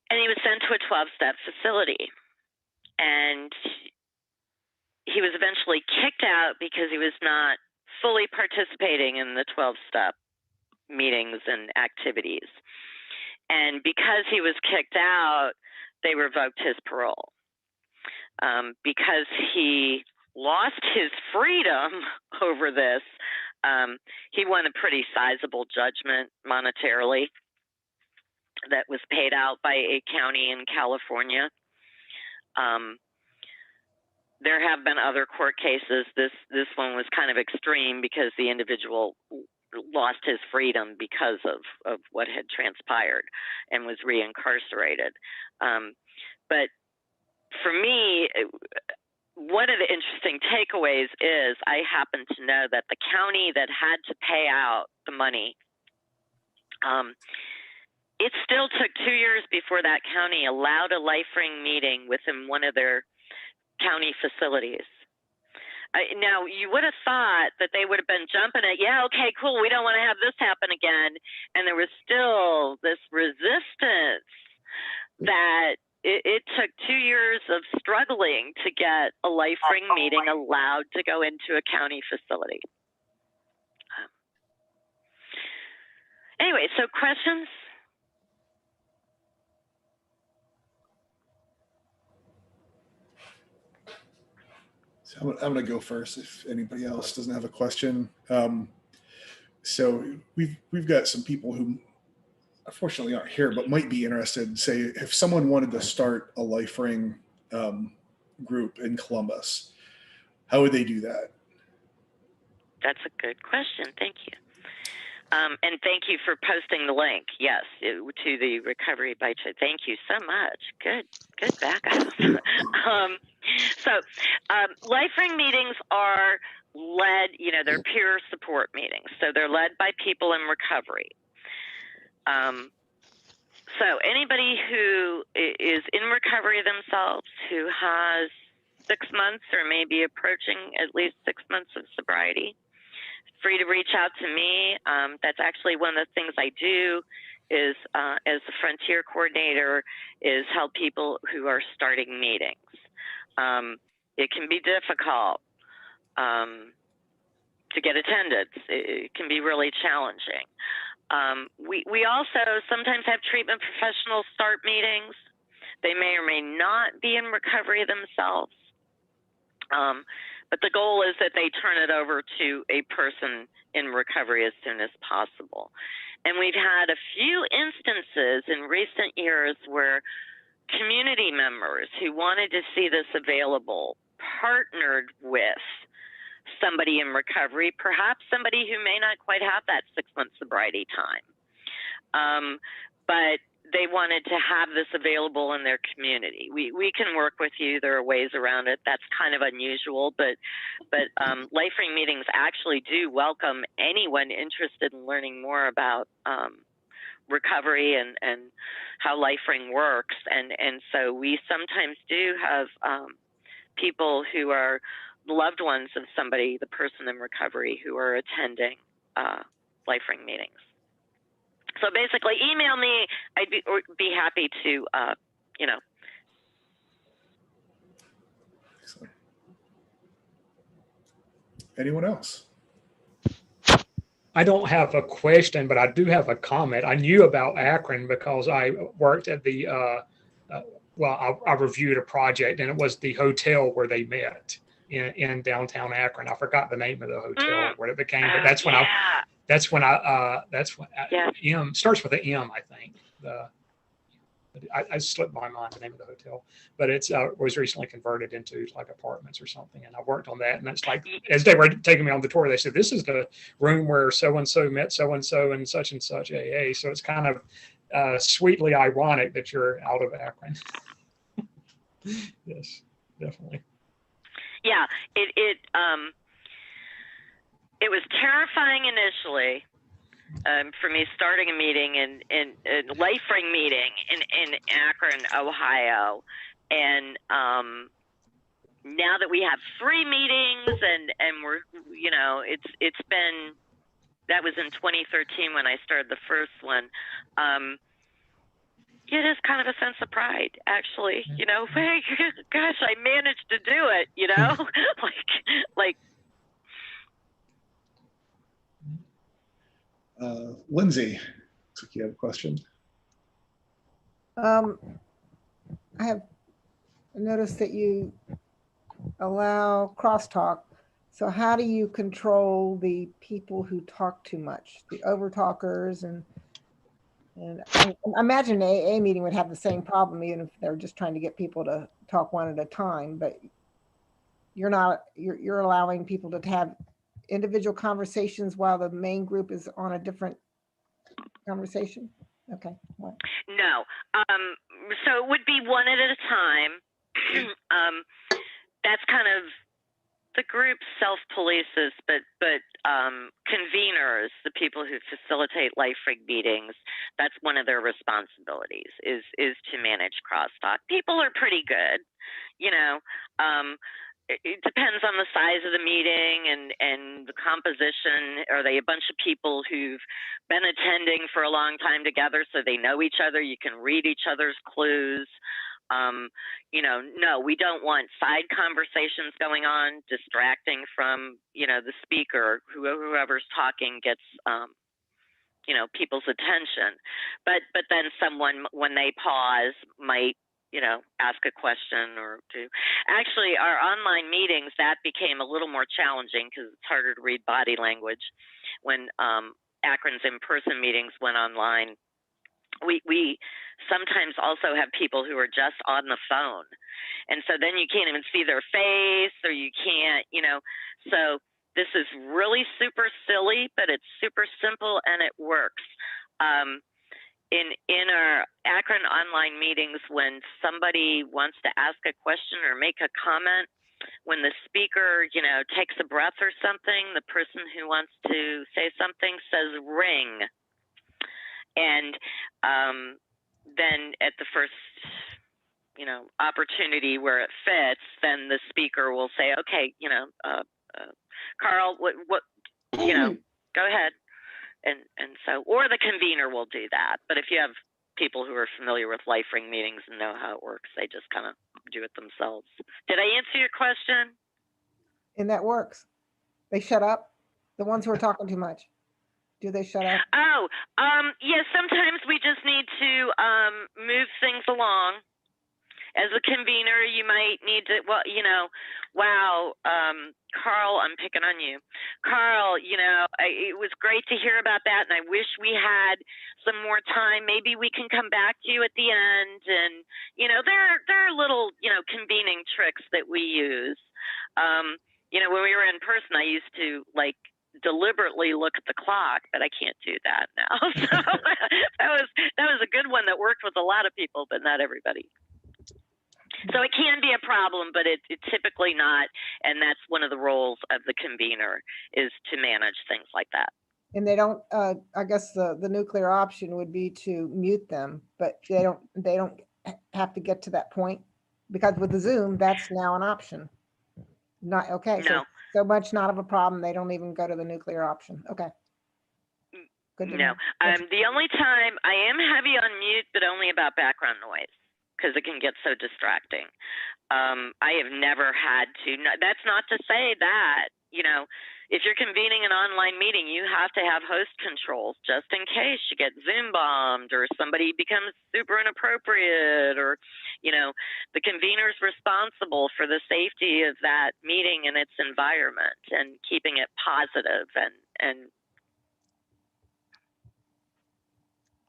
And he was sent to a 12-step facility. And he was eventually kicked out because he was not fully participating in the 12-step meetings and activities. And because he was kicked out, they revoked his parole. Because he lost his freedom over this, he won a pretty sizable judgment monetarily that was paid out by a county in California. There have been other court cases. This one was kind of extreme because the individual lost his freedom because of what had transpired and was reincarcerated. But for me, one of the interesting takeaways is I happen to know that the county that had to pay out the money, it still took 2 years before that county allowed a LifeRing meeting within one of their county facilities. Now, you would have thought that they would have been jumping at, yeah, okay, cool, we don't want to have this happen again. And there was still this resistance that it took 2 years of struggling to get a LifeRing meeting allowed to go into a county facility. Anyway, so questions? So I'm going to go first if anybody else doesn't have a question. So we've got some people who unfortunately aren't here, but might be interested. Say if someone wanted to start a LifeRing group in Columbus, how would they do that? That's a good question. Thank you. And thank you for posting the link. Yes, to the Recovery by Choice. Thank you so much. Good backup. LifeRing meetings are led, they're peer support meetings. So they're led by people in recovery. So anybody who is in recovery themselves, who has 6 months or maybe approaching at least 6 months of sobriety, free to reach out to me. That's actually one of the things I do is, as the Frontier Coordinator, is help people who are starting meetings. It can be difficult to get attendance. It can be really challenging. We also sometimes have treatment professionals start meetings. They may or may not be in recovery themselves. But the goal is that they turn it over to a person in recovery as soon as possible. And we've had a few instances in recent years where community members who wanted to see this available partnered with somebody in recovery, perhaps somebody who may not quite have that 6-month sobriety time. But they wanted to have this available in their community. We can work with you. There are ways around it. That's kind of unusual, but LifeRing meetings actually do welcome anyone interested in learning more about recovery and how LifeRing works. And so we sometimes do have people who are loved ones of somebody, the person in recovery, who are attending LifeRing meetings. So basically, email me. I'd be happy to, Excellent. Anyone else? I don't have a question, but I do have a comment. I knew about Akron because I worked at the, I reviewed a project, and it was the hotel where they met in downtown Akron. I forgot the name of the hotel where it became, but that's when M starts with an M, I think. I slipped my mind the name of the hotel, but it's was recently converted into like apartments or something, and I worked on that. And it's like, as they were taking me on the tour, they said, "This is the room where so and so met so and so and such AA." So it's kind of sweetly ironic that you're out of Akron. Yes, definitely. Yeah, it was terrifying initially. For me, starting a meeting in LifeRing meeting in Akron, Ohio, and now that we have 3 meetings and we're, it's been, that was in 2013 when I started the first one. it is kind of a sense of pride, actually. You know, hey, gosh, I managed to do it. You know, like. Lindsay, looks like you have a question. I have noticed that you allow crosstalk. So how do you control the people who talk too much, the overtalkers? And I imagine an AA meeting would have the same problem, even if they're just trying to get people to talk one at a time. But you're allowing people to have individual conversations while the main group is on a different conversation. Okay. What? No. So it would be one at a time. That's kind of the group self-polices, but conveners, the people who facilitate LifeRing meetings, that's one of their responsibilities is to manage crosstalk. People are pretty good, you know. It depends on the size of the meeting and the composition. Are they a bunch of people who've been attending for a long time together so they know each other? You can read each other's clues. You know, no, we don't want side conversations going on, distracting from, you know, the speaker. Whoever's talking gets, you know, people's attention. But then someone, when they pause, might, you know, ask a question or two. Actually, our online meetings, that became a little more challenging because it's harder to read body language. When Akron's in-person meetings went online, we sometimes also have people who are just on the phone. And so then you can't even see their face, or you can't, you know. So this is really super silly, but it's super simple and it works. In our Akron online meetings, when somebody wants to ask a question or make a comment, when the speaker, you know, takes a breath or something, the person who wants to say something says ring. And then at the first, you know, opportunity where it fits, then the speaker will say, okay, you know, Carl, what, you know, go ahead. And so, or the convener will do that. But if you have people who are familiar with LifeRing meetings and know how it works, they just kind of do it themselves. Did I answer your question? And that works. They shut up. The ones who are talking too much. Do they shut up? Oh, yeah, sometimes we just need to move things along. As a convener, you might need to, well, you know, wow, Carl, I'm picking on you. Carl, you know, it was great to hear about that, and I wish we had some more time. Maybe we can come back to you at the end. And, you know, there are little, you know, convening tricks that we use. You know, when we were in person, I used to, like, deliberately look at the clock, but I can't do that now. So that was a good one that worked with a lot of people, but not everybody. So it can be a problem, but it's typically not, and that's one of the roles of the convener, is to manage things like that. And they don't, I guess the nuclear option would be to mute them, but they don't have to get to that point, because with the Zoom, that's now an option. Not okay. No. So much not of a problem. They don't even go to the nuclear option. Okay. Good to know. The only time I am heavy on mute, but only about background noise, because it can get so distracting. I have never had to. That's not to say that, you know, if you're convening an online meeting, you have to have host controls just in case you get Zoom bombed or somebody becomes super inappropriate, or, you know, the convener is responsible for the safety of that meeting and its environment and keeping it positive and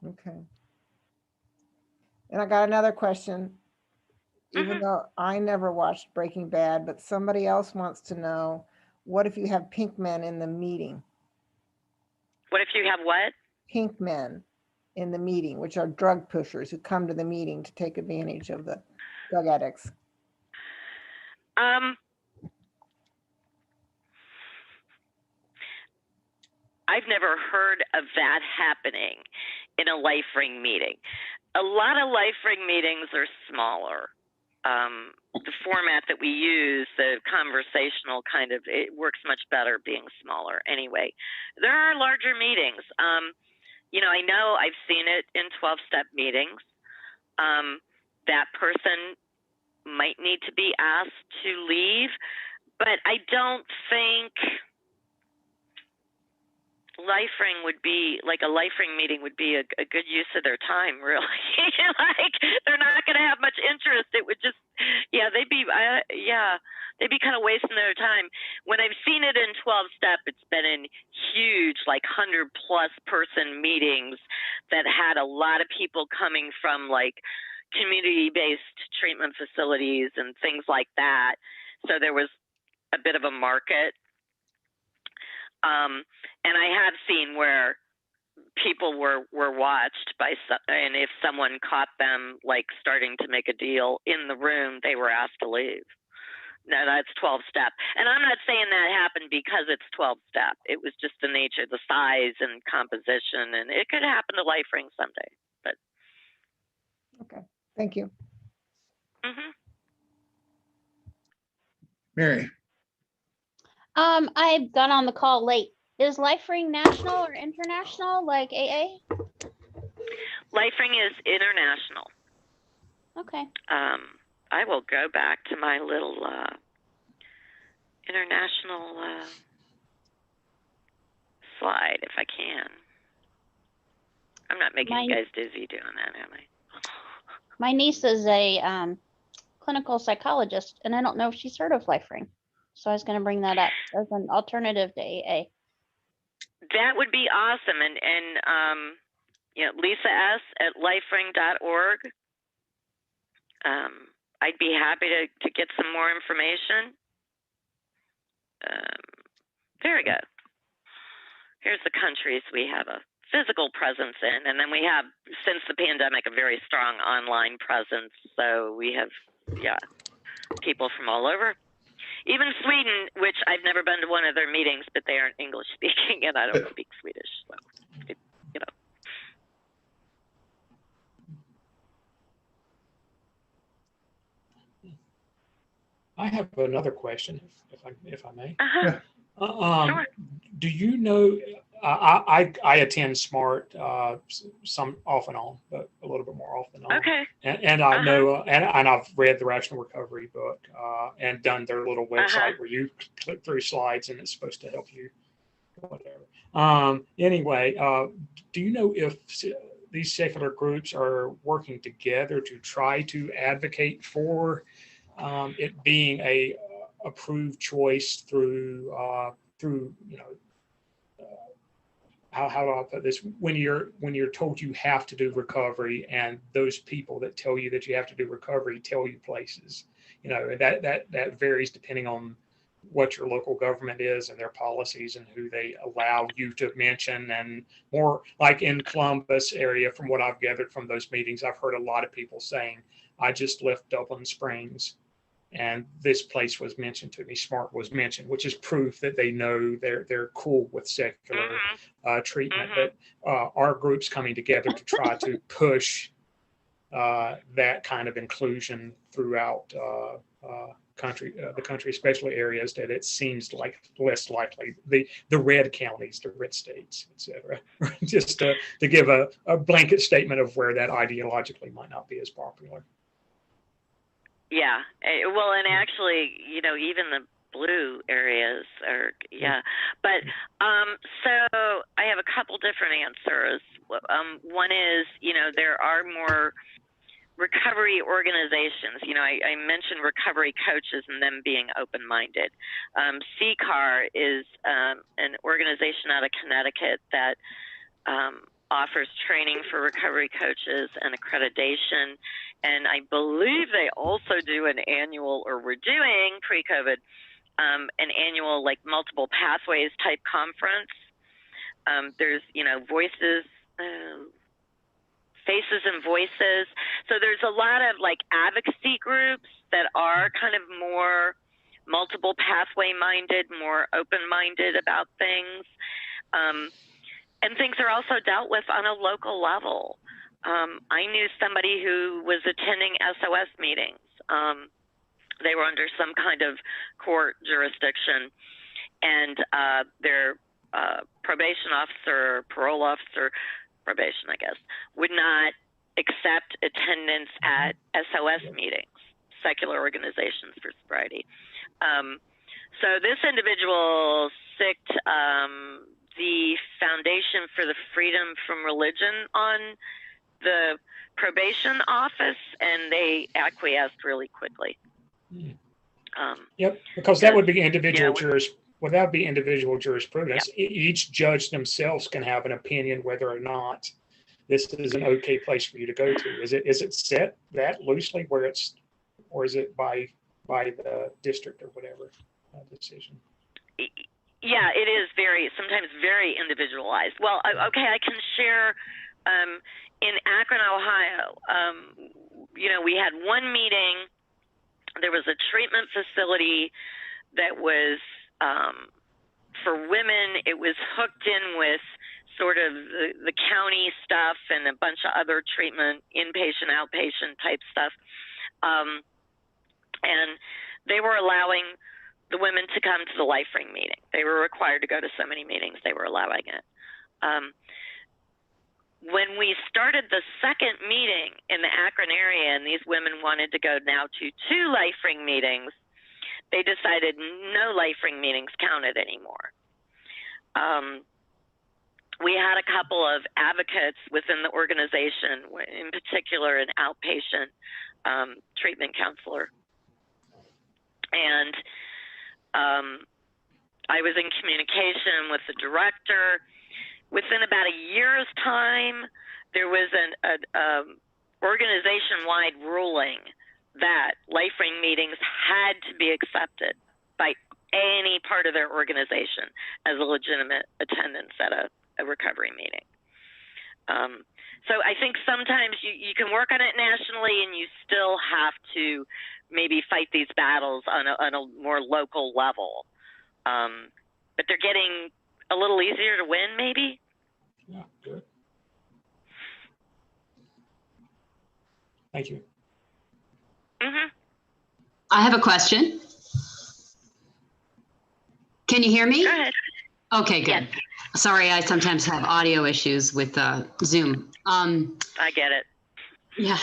Okay. And I got another question. Even though I never watched Breaking Bad, but somebody else wants to know, what if you have pink men in the meeting? What if you have what? Pink men in the meeting, which are drug pushers who come to the meeting to take advantage of the drug addicts. I've never heard of that happening in a LifeRing meeting. A lot of LifeRing meetings are smaller. The format that we use, the conversational kind of, it works much better being smaller anyway. There are larger meetings. You know I've seen it in 12-step meetings. that person might need to be asked to leave, but I don't think LifeRing would be like a LifeRing meeting would be a good use of their time, really. Like they're not going to have much interest. It would just, they'd be kind of wasting their time. When I've seen it in 12-step, it's been in huge, like 100+ person meetings that had a lot of people coming from like community-based treatment facilities and things like that. So there was a bit of a market. And I have seen where people were watched by and if someone caught them like starting to make a deal in the room, they were asked to leave. No, that's 12-step. And I'm not saying that happened because it's 12-step. It was just the nature, the size and composition, and it could happen to LifeRing someday. But Okay, thank you. mm-hmm. Mary. I got on the call late. Is LifeRing national or international, like AA? LifeRing is international. Okay. I will go back to my little international slide if I can. I'm not making you guys dizzy doing that, am I? My niece is a clinical psychologist, and I don't know if she's heard of LifeRing. So I was going to bring that up as an alternative to AA. That would be awesome. And Lisa S. at LifeRing.org. I'd be happy to get some more information. There we go. Here's the countries we have a physical presence in. And then we have, since the pandemic, a very strong online presence. So we have, people from all over. Even Sweden, which I've never been to one of their meetings, but they aren't English speaking, and I don't speak Swedish. So, I have another question, if I may. Uh-huh. Sure. Do you know? I attend SMART some off and on, but a little bit more off and on. Okay. And I know, and I've read the Rational Recovery book and done their little website where you click through slides and it's supposed to help you, whatever. Anyway, do you know if these secular groups are working together to try to advocate for it being a approved choice through how do I put this? When you're told you have to do recovery, and those people that tell you that you have to do recovery tell you places, that varies depending on what your local government is and their policies and who they allow you to mention. And more like in Columbus area, from what I've gathered from those meetings, I've heard a lot of people saying, I just left Dublin Springs and this place was mentioned to me, SMART was mentioned, which is proof that they know they're cool with secular treatment. But our group's coming together to try to push that kind of inclusion throughout the country, especially areas that it seems like less likely, the red counties, the red states, et cetera, just to give a blanket statement of where that ideologically might not be as popular. Yeah, well, and actually, even the blue areas are, but so I have a couple different answers. One is, there are more recovery organizations. I mentioned recovery coaches and them being open-minded. CCAR is an organization out of Connecticut that offers training for recovery coaches and accreditation. And I believe they also do an annual, or were doing pre-COVID, an annual like multiple pathways type conference. There's, voices, faces and voices. So there's a lot of like advocacy groups that are kind of more multiple pathway minded, more open-minded about things. And things are also dealt with on a local level. I knew somebody who was attending SOS meetings. They were under some kind of court jurisdiction, and their probation officer, parole officer, probation, I guess, would not accept attendance at SOS meetings, secular organizations for sobriety. So this individual sicked the Foundation for the Freedom from Religion on the probation office, and they acquiesced really quickly. Yep, because that would be individual Yeah, well, that would be individual jurisprudence. Each judge themselves can have an opinion whether or not this is an okay place for you to go to. Is it set that loosely where it's, or is it by the district or whatever decision? Yeah, it is sometimes very individualized. Well, okay, I can share. In Akron, Ohio, we had one meeting. There was a treatment facility that was for women. It was hooked in with sort of the county stuff and a bunch of other treatment, inpatient, outpatient type stuff. And they were allowing the women to come to the LifeRing meeting. They were required to go to so many meetings. They were allowing it. When we started the second meeting in the Akron area, and these women wanted to go now to 2 LifeRing meetings, they decided no LifeRing meetings counted anymore. We had a couple of advocates within the organization, in particular an outpatient treatment counselor. And I was in communication with the director. Within about a year's time, there was an organization-wide ruling that LifeRing meetings had to be accepted by any part of their organization as a legitimate attendance at a recovery meeting. So I think sometimes you can work on it nationally, and you still have to maybe fight these battles on a more local level. But they're getting a little easier to win, maybe. Yeah, good. Thank you. Mm-hmm. I have a question. Can you hear me? Go ahead. Okay, good. Yes. Sorry, I sometimes have audio issues with Zoom. I get it. Yeah.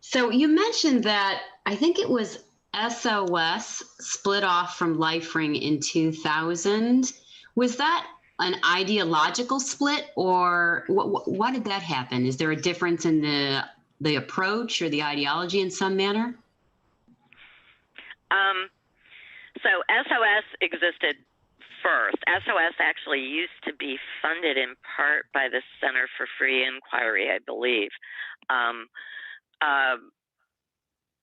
So you mentioned that I think it was SOS split off from LifeRing in 2000. Was that an ideological split, or why did that happen? Is there a difference in the approach or the ideology in some manner? So SOS existed first. SOS actually used to be funded in part by the Center for Free Inquiry, I believe.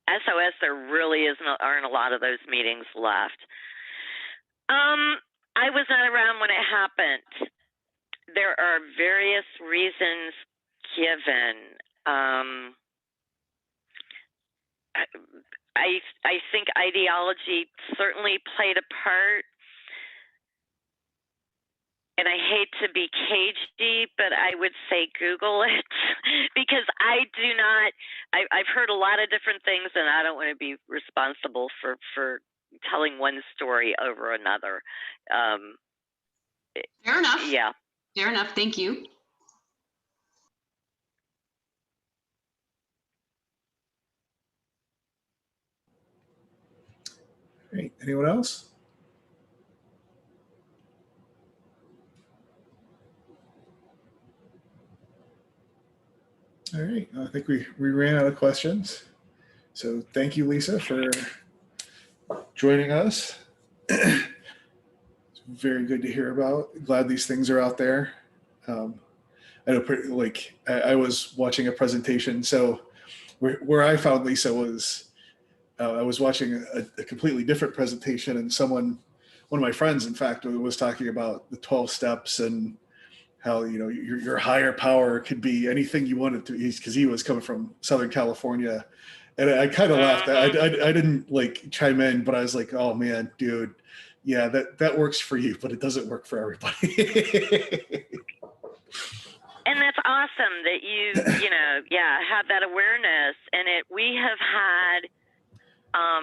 SOS, there really aren't a lot of those meetings left. I was not around when it happened. There are various reasons given. I think ideology certainly played a part. And I hate to be cagey, but I would say Google it because I've heard a lot of different things, and I don't want to be responsible for telling one story over another. Fair enough. Yeah. Fair enough. Thank you. Great. Anyone else? All right. I think we ran out of questions. So thank you, Lisa, for joining us. It's very good to hear about. Glad these things are out there. I know, I was watching a presentation. So where I found Lisa was, I was watching a completely different presentation, and one of my friends, in fact, was talking about the 12 steps and how, your higher power could be anything you wanted to, because he was coming from Southern California. And I kind of laughed. I didn't chime in, but I was like, oh man, dude, yeah, that works for you, but it doesn't work for everybody. And that's awesome that you have that awareness. And we have had, I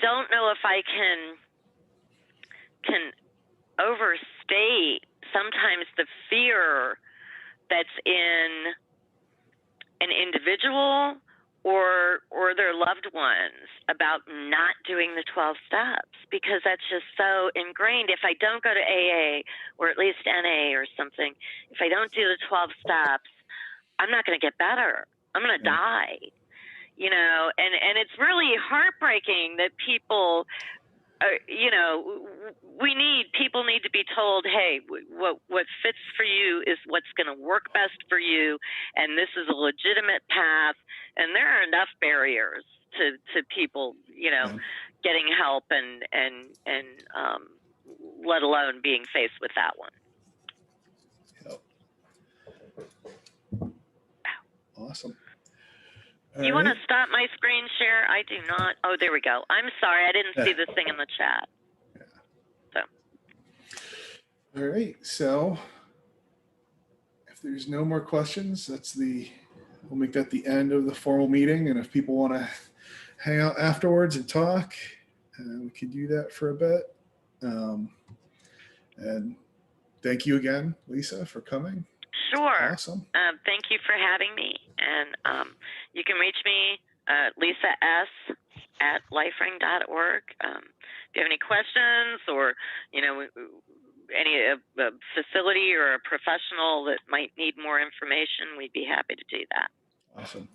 don't know if I can overstate sometimes the fear that's in an individual or their loved ones about not doing the 12 steps, because that's just so ingrained. If I don't go to AA or at least NA or something, if I don't do the 12 steps, I'm not going to get better. I'm going to die, you know, and it's really heartbreaking that people you know, people need to be told, hey, what fits for you is what's going to work best for you, and this is a legitimate path. And there are enough barriers to people, you know, getting help and let alone being faced with that one. Yep. Awesome. You want to stop my screen share? I do not. Oh, there we go. I'm sorry. I didn't see the thing in the chat. So. All right. So if there's no more questions, we'll make that the end of the formal meeting. And if people want to hang out afterwards and talk, we can do that for a bit. And thank you again, Lisa, for coming. Sure. Awesome. Thank you for having me. And you can reach me, Lisa S. at LifeRing.org. If you have any questions or, you know, any facility or a professional that might need more information, we'd be happy to do that. Awesome.